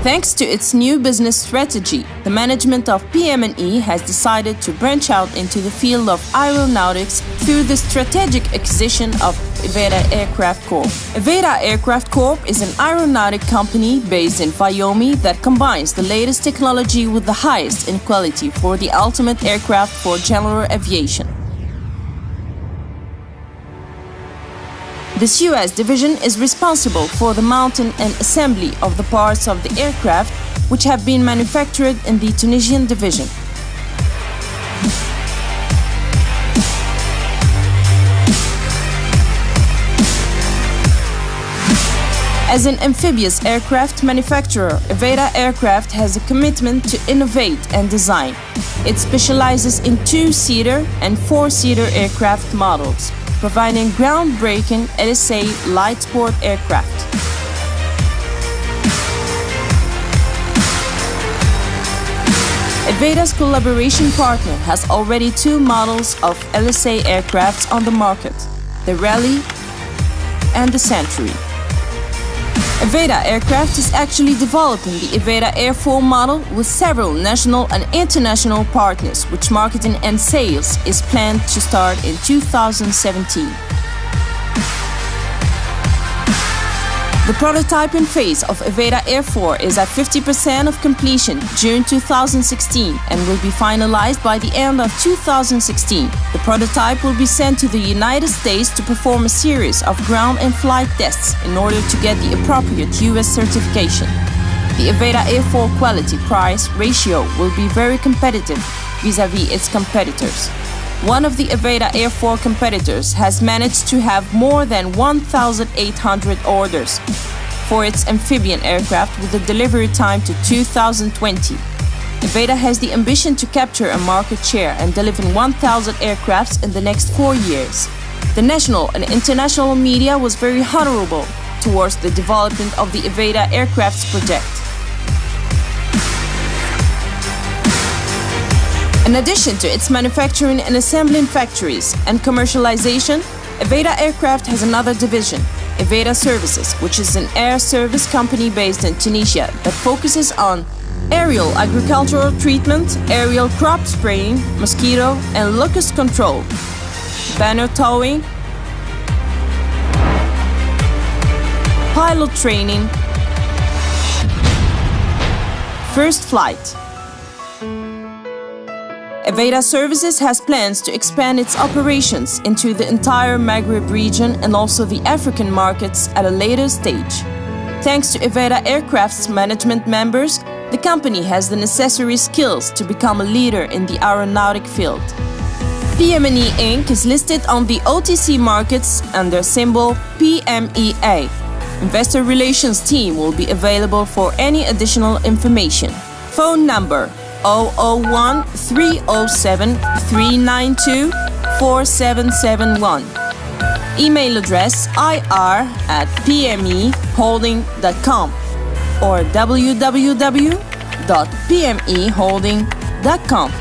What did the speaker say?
Thanks to its new business strategy, the management of PM&E has decided to branch out into the field of aeronautics through the strategic acquisition of EVADA Aircraft Corp. EVADA Aircraft Corp is an aeronautic company based in Wyoming that combines the latest technology with the highest in quality for the ultimate aircraft for general aviation. This U.S. division is responsible for the mounting and assembly of the parts of the aircraft which have been manufactured in the Tunisian division. As an amphibious aircraft manufacturer, EVADA Aircraft has a commitment to innovate and design. It specializes in two-seater and four-seater aircraft models, providing groundbreaking LSA light sport aircraft. EVADA's collaboration partner has already two models of LSA aircrafts on the market, the Rally and the Century. EVADA Aircraft is actually developing the EVADA Air 4 model with several national and international partners, which marketing and sales is planned to start in 2017. The prototyping phase of EVADA Air 4 is at 50% of completion June 2016 and will be finalized by the end of 2016. The prototype will be sent to the United States to perform a series of ground and flight tests in order to get the appropriate US certification. The EVADA Air 4 quality-price ratio will be very competitive vis-à-vis its competitors. One of the EVADA Air 4 competitors has managed to have more than 1,800 orders for its amphibian aircraft with a delivery time to 2020. EVADA has the ambition to capture a market share and deliver 1,000 aircrafts in the next 4 years. The national and international media was very honorable towards the development of the EVADA Aircrafts project. In addition to its manufacturing and assembling factories and commercialization, EVADA Aircraft has another division, EVADA Services, which is an air service company based in Tunisia that focuses on aerial agricultural treatment, aerial crop spraying, mosquito and locust control, banner towing, pilot training, first flight. EVADA Services has plans to expand its operations into the entire Maghreb region and also the African markets at a later stage. Thanks to EVADA Aircraft's management members, the company has the necessary skills to become a leader in the aeronautic field. PM&E Inc. is listed on the OTC markets under symbol PMEA. Investor Relations team will be available for any additional information. Phone number 001-307-392-4771. Email address ir@pmeholding.com or www.pmeholding.com.